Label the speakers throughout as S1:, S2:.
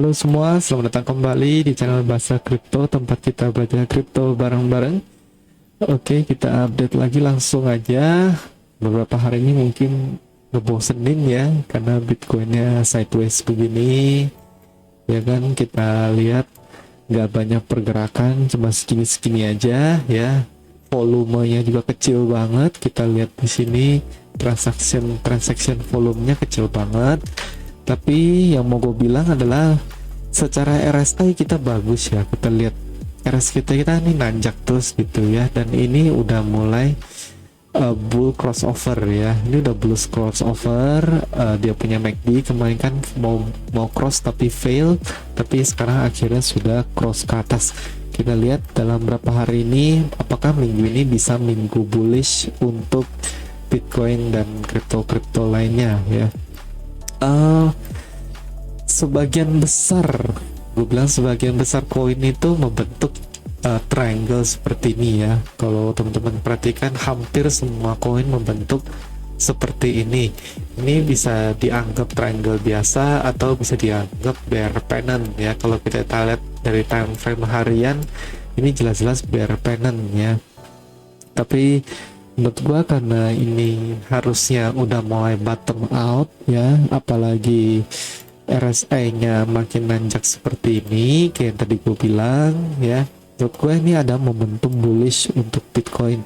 S1: Halo semua, selamat datang kembali di channel Bahasa Kripto, tempat kita belajar kripto bareng-bareng. Oke, kita update lagi langsung aja. Beberapa hari ini mungkin ngebosenin ya, karena Bitcoinnya sideways begini. Ya kan, kita lihat nggak banyak pergerakan, cuma segini-segini aja ya. Volumenya juga kecil banget. Kita lihat di sini transaction volumenya kecil banget. Tapi yang mau gue bilang adalah secara RSI kita bagus ya. Kita lihat RSI kita ini nanjak terus gitu ya. Dan ini udah mulai bull crossover ya. Ini udah bull crossover. Dia punya MACD kemarin kan mau cross tapi fail. Tapi sekarang akhirnya sudah cross ke atas. Kita lihat dalam berapa hari ini, apakah minggu ini bisa minggu bullish untuk Bitcoin dan kripto-kripto lainnya ya. Sebagian besar, gue bilang sebagian besar koin itu membentuk triangle seperti ini ya. Kalau teman-teman perhatikan, hampir semua koin membentuk seperti ini. Ini bisa dianggap triangle biasa atau bisa dianggap bear pennant ya. Kalau kita lihat dari time frame harian, ini jelas-jelas bear pennant ya. Tapi menurut gua karena ini harusnya udah mulai bottom out ya, apalagi RSI-nya makin nanjak seperti ini, kayak yang tadi gue bilang ya, menurut gue ini ada momentum bullish untuk Bitcoin.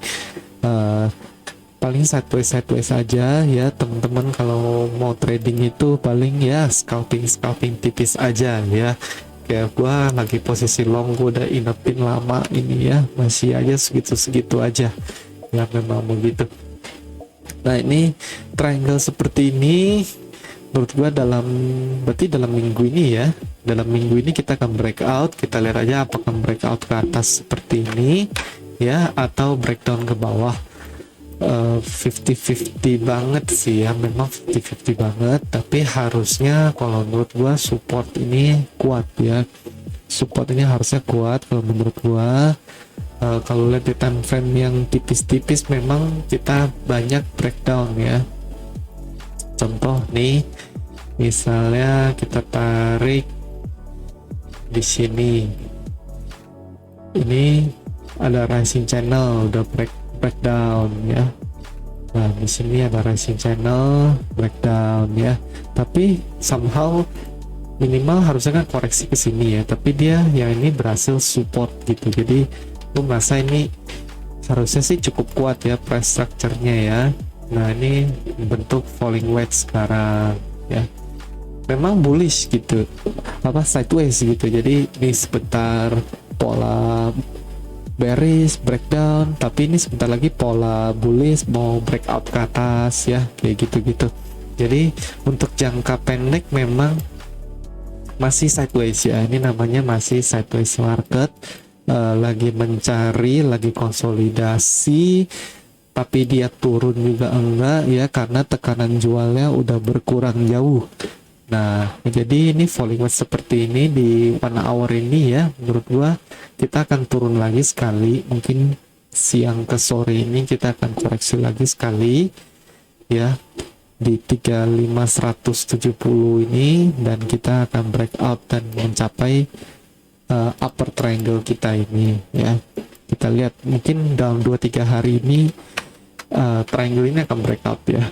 S1: Paling sideways aja ya teman-teman. Kalau mau trading itu paling ya scalping tipis aja ya. Kayak gue lagi posisi long, gue udah inepin lama ini ya, masih aja segitu aja ya, memang begitu. Nah ini triangle seperti ini menurut gua berarti dalam minggu ini ya, dalam minggu ini kita akan breakout. Kita lihat aja apakah breakout ke atas seperti ini ya, atau breakdown ke bawah. 50-50 banget sih ya, memang 50-50 banget. Tapi harusnya kalau menurut gua support ini kuat ya, support ini harusnya kuat kalau menurut gua. Kalau lihat di time frame yang tipis-tipis memang kita banyak breakdown ya. Contoh nih, misalnya kita tarik di sini, ini ada rising channel udah breakdown ya. Nah di sini ada rising channel breakdown ya, tapi somehow minimal harusnya kan koreksi ke sini ya, tapi dia yang ini berhasil support gitu. Jadi gue merasa ini harusnya sih cukup kuat ya price structure-nya ya. Nah ini bentuk falling wedge sekarang ya, memang bullish gitu, apa sideways gitu. Jadi ini sebentar pola bearish breakdown, tapi ini sebentar lagi pola bullish mau breakout ke atas ya, kayak gitu. Jadi untuk jangka pendek memang masih sideways ya, ini namanya masih sideways market. Lagi mencari, lagi konsolidasi, tapi dia turun juga enggak ya, karena tekanan jualnya udah berkurang jauh. Nah jadi ini falling wedge seperti ini di 1 hour ini ya, menurut gua kita akan turun lagi sekali, mungkin siang ke sore ini kita akan koreksi lagi sekali ya di 35170 ini, dan kita akan breakout dan mencapai upper triangle kita ini ya. Kita lihat mungkin dalam 2-3 hari ini triangle ini akan breakout ya,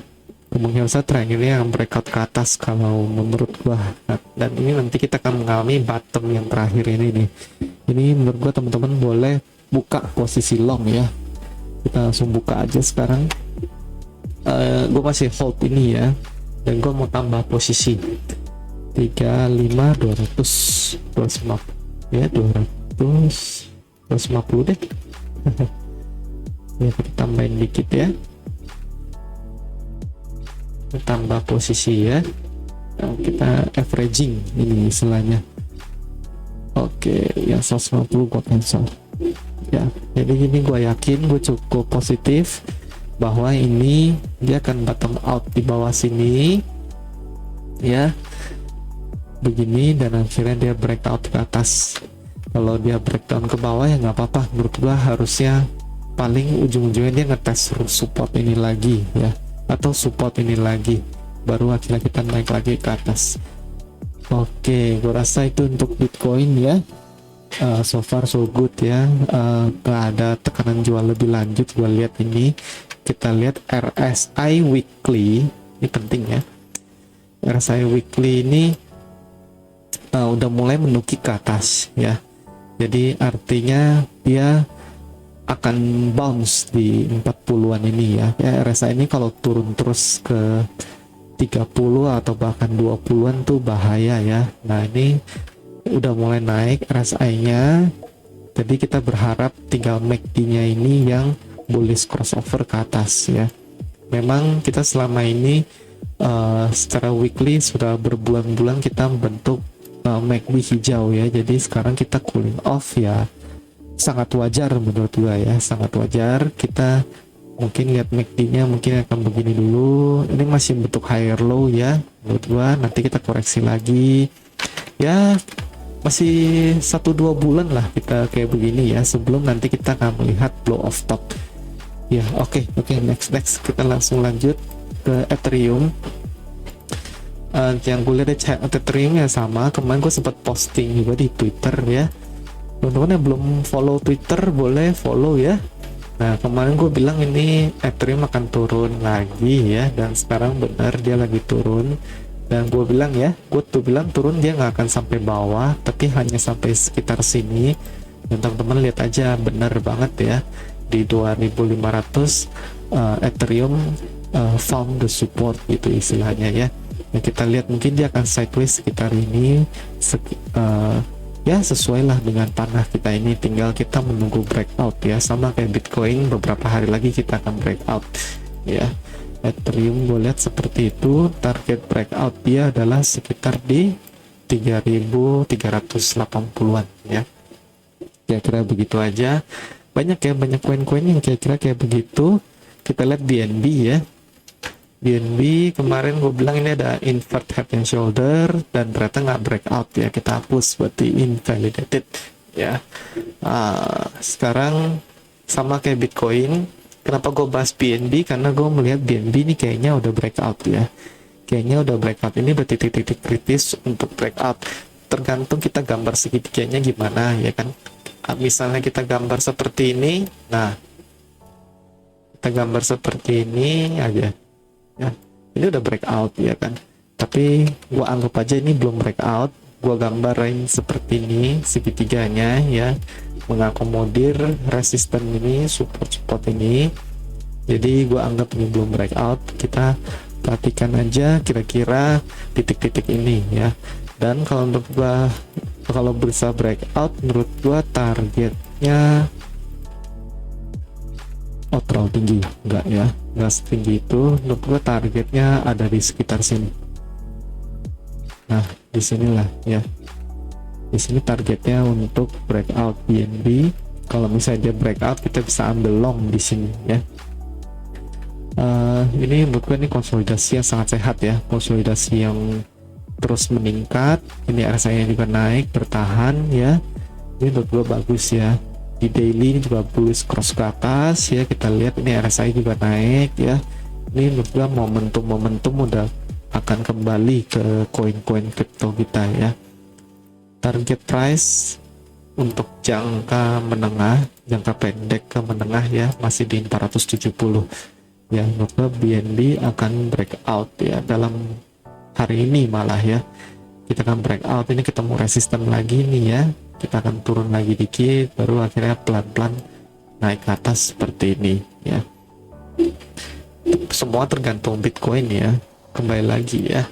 S1: kemungkinan besar triangle ini akan breakout ke atas kalau menurut gua. Dan ini nanti kita akan mengalami bottom yang terakhir ini nih. Ini menurut gua teman-teman boleh buka posisi long ya, kita langsung buka aja sekarang. Gua masih hold ini ya, dan gua mau tambah posisi 35200 250 ya, 250 deh. Ya kita tambahin dikit ya, kita tambah posisi ya. Nah, kita averaging ini istilahnya. Oke, yang 150 gua cancel ya. Jadi ini gua yakin, gue cukup positif bahwa ini dia akan bottom out di bawah sini ya, begini, dan akhirnya dia breakout ke atas. Kalau dia breakdown ke bawah ya nggak apa-apa, menurut gua harusnya paling ujung-ujungnya dia ngetes support ini lagi ya, atau support ini lagi, baru akhirnya kita naik lagi ke atas. Oke, gue rasa itu untuk Bitcoin ya. So far so good ya. Gak ada tekanan jual lebih lanjut. Gue lihat ini, kita lihat RSI weekly, ini penting ya. RSI weekly ini udah mulai menukik ke atas ya. Jadi artinya dia akan bounce di 40-an ini ya. RSI ini kalau turun terus ke 30 atau bahkan 20-an tuh bahaya ya. Nah, ini udah mulai naik RSI-nya. Jadi kita berharap tinggal MACD-nya ini yang bullish crossover ke atas ya. Memang kita selama ini secara weekly sudah berbulan-bulan kita membentuk MACD hijau ya. Jadi sekarang kita cooling off ya. Sangat wajar menurut gua ya, sangat wajar. Kita mungkin lihat MACD-nya mungkin akan begini dulu. Ini masih bentuk higher low ya menurut gua. Nanti kita koreksi lagi ya, masih 1-2 bulan lah kita kayak begini ya, sebelum nanti kita akan melihat blow off top ya. Oke, next kita langsung lanjut ke Ethereum. Yang gue lihat Ethereum ya sama, kemarin gue sempat posting juga di Twitter ya. Teman-teman yang belum follow Twitter boleh follow ya. Nah, kemarin gue bilang ini Ethereum akan turun lagi ya, dan sekarang benar dia lagi turun. Dan gue bilang ya, gue tuh bilang turun dia nggak akan sampai bawah, tapi hanya sampai sekitar sini. Dan teman-teman lihat aja, benar banget ya, di 2500 Ethereum found the support gitu istilahnya ya. Nah, kita lihat mungkin dia akan sideways sekitar ini, ya sesuai lah dengan tanah kita ini. Tinggal kita menunggu breakout ya, sama kayak Bitcoin, beberapa hari lagi kita akan breakout ya. Ethereum gue lihat seperti itu. Target breakout dia adalah sekitar di 3.380-an ya. Kira-kira begitu aja. Banyak koin-koin yang kira-kira kayak begitu. Kita lihat BNB ya. BNB kemarin gue bilang ini ada invert head and shoulder, dan ternyata nggak breakout ya, kita hapus, berarti invalidated ya. Sekarang sama kayak Bitcoin. Kenapa gue bahas BNB? Karena gue melihat BNB ini kayaknya udah breakout ya. Kayaknya udah breakout. Ini berarti titik-titik kritis untuk breakout. Tergantung kita gambar segitiganya gimana ya kan. Misalnya kita gambar seperti ini. Nah, kita gambar seperti ini aja ya. Ini udah breakout ya kan. Tapi gue anggap aja ini belum breakout. Gue gambarin seperti ini segitiganya ya, mengakomodir resisten ini, support ini. Jadi gue anggap ini belum breakout. Kita perhatikan aja kira-kira titik-titik ini ya. Dan kalau menurut gue, kalau bisa breakout, menurut gue targetnya terlalu tinggi, enggak ya, enggak setinggi itu. Menurut gue targetnya ada di sekitar sini. Nah, disinilah ya. Di sini targetnya untuk breakout BNB. Kalau misalnya dia breakout, kita bisa ambil long di sini ya. Ini menurut gue ini konsolidasi yang sangat sehat ya, konsolidasi yang terus meningkat. Ini RSI-nya juga naik, bertahan ya. Ini menurut gue bagus ya. Di daily ini juga bullish cross ke atas ya. Kita lihat ini RSI juga naik ya. Ini menurut gue momentum udah akan kembali ke koin-koin kripto kita ya. Target price untuk jangka menengah, jangka pendek ke menengah ya, masih di 470 ya. Maka BNB akan breakout ya dalam hari ini malah ya. Kita akan breakout, ini ketemu resisten lagi nih ya. Kita akan turun lagi dikit, baru akhirnya pelan-pelan naik ke atas seperti ini ya. Semua tergantung Bitcoin ya. Kembali lagi ya.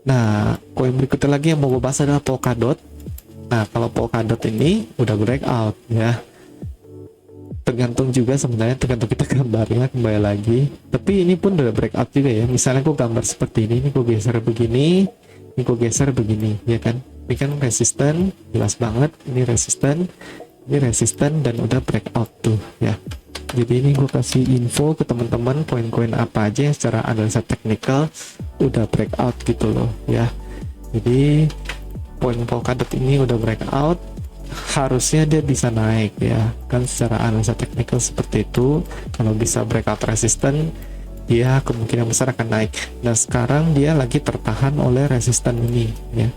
S1: Nah, koin berikutnya lagi yang mau gue bahas adalah Polkadot. Nah, kalau Polkadot ini udah breakout ya. Tergantung juga sebenarnya, tergantung kita gambarnya kembali lagi. Tapi ini pun udah breakout juga ya. Misalnya gue gambar seperti ini gue geser begini, ini gue geser begini, ya kan? Ini kan resisten, jelas banget. Ini resisten, dan udah breakout tuh ya. Jadi ini gue kasih info ke teman-teman koin-koin apa aja yang secara analisa teknikal udah breakout gitu loh ya. Jadi koin Polkadot ini udah breakout, harusnya dia bisa naik ya kan, secara analisa teknikal seperti itu. Kalau bisa breakout resisten dia kemungkinan besar akan naik. Nah sekarang dia lagi tertahan oleh resisten ini ya.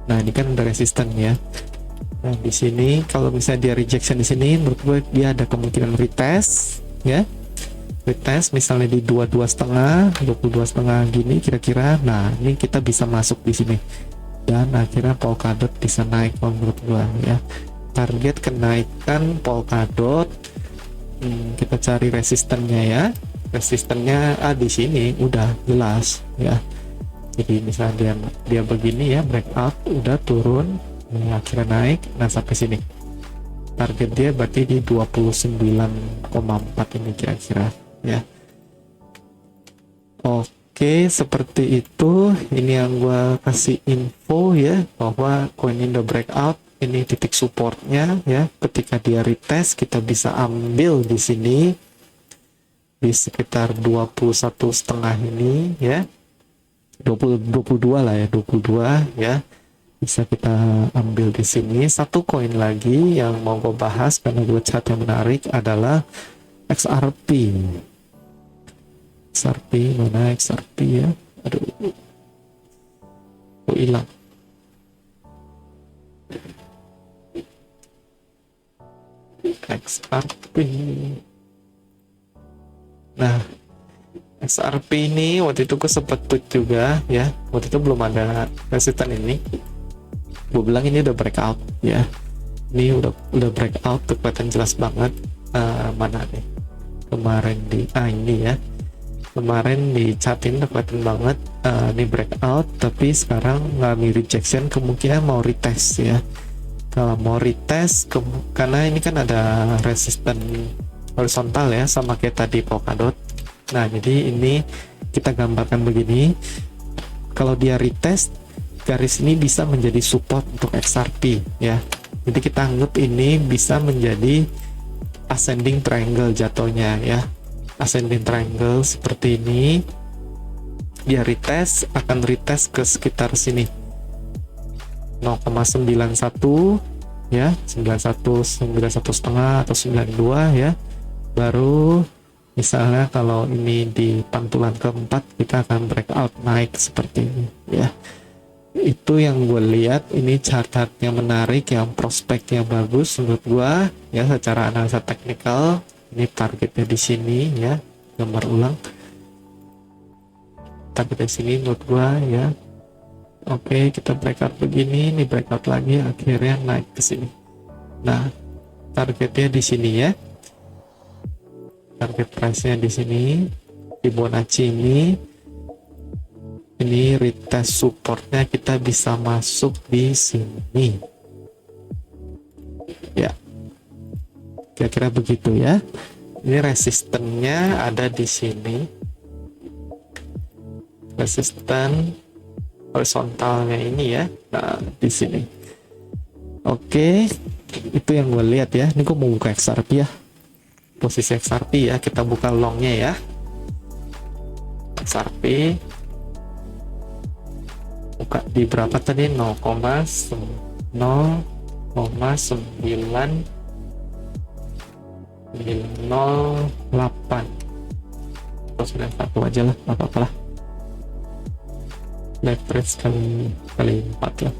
S1: Nah ini kan ada resisten ya. Nah di sini kalau misalnya dia rejection di sini, menurut gue dia ada kemungkinan retest ya, retest misalnya di 22,5, 22,5 gini kira-kira. Nah ini kita bisa masuk di sini dan akhirnya Polkadot bisa naik kalau menurut gue ya. Target kenaikan Polkadot, kita cari resistennya ya. Resistennya di sini udah jelas ya. Jadi misalnya dia begini ya, breakout udah turun, akhirnya naik. Nah sampai sini target dia berarti di 29,4 ini kira-kira ya. Oke, seperti itu. Ini yang gua kasih info ya, bahwa koin ini udah breakout. Ini titik supportnya ya. Ketika dia retest kita bisa ambil di sini di sekitar 21,5 ini ya. 22 lah ya, 22 ya. Bisa kita ambil di sini. Satu koin lagi yang mau gue bahas karena gue chat yang menarik adalah XRP. XRP mana XRP ya? Aduh, kok hilang? XRP. Nah, XRP ini waktu itu gue sempet tweet juga ya. Waktu itu belum ada resisten ini. Gue bilang ini udah breakout ya. Ini udah breakout, tuh kelihatan jelas banget. Mana nih? Kemarin di ini ya. Kemarin di chatin udah kelihatan banget. Ini breakout, tapi sekarang ngalami rejection, kemungkinan mau retest ya. Kalau mau retest, karena ini kan ada resisten horizontal ya, sama kayak tadi Polkadot. Nah jadi ini kita gambarkan begini, kalau dia retest, garis ini bisa menjadi support untuk XRP ya. Jadi kita anggap ini bisa menjadi ascending triangle jatuhnya ya. Ascending triangle seperti ini. Dia retest, akan retest ke sekitar sini 0,91 ya, 91,5 atau 92 ya. Baru misalnya kalau ini di pantulan keempat kita akan breakout naik seperti ini ya. Itu yang gue lihat, ini chart-chartnya menarik, yang prospeknya bagus menurut gue ya. Secara analisa teknikal ini targetnya di sini ya, gambar ulang targetnya di sini menurut gue ya. Oke, kita breakout begini, ini breakout lagi, akhirnya naik ke sini. Nah, targetnya di sini ya. Target price-nya di sini, Fibonacci ini. Ini retest supportnya kita bisa masuk di sini. Ya. Kira-kira begitu ya. Ini resistennya ada di sini. Resisten horizontalnya ini ya. Nah, di sini. Oke, itu yang gue lihat ya. Ini gue mau buka XRP ya. Posisi XRP ya, kita buka longnya ya. XRP buka di berapa tadi? 0,998 atau 91 aja lah, apa-apa lah. Leverage kali 4 lah.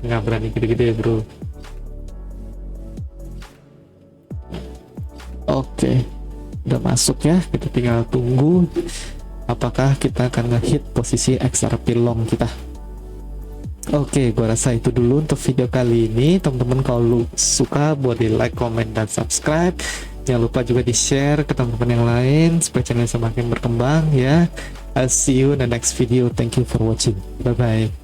S1: Nggak berani gitu-gitu ya bro. Oke, udah masuk ya. Kita tinggal tunggu apakah kita akan ngehit posisi XRP long kita. Oke, gua rasa itu dulu untuk video kali ini. Teman-teman kalau suka boleh di like, comment, dan subscribe. Jangan lupa juga di share ke teman-teman yang lain supaya channel semakin berkembang ya. I'll see you in the next video. Thank you for watching. Bye bye.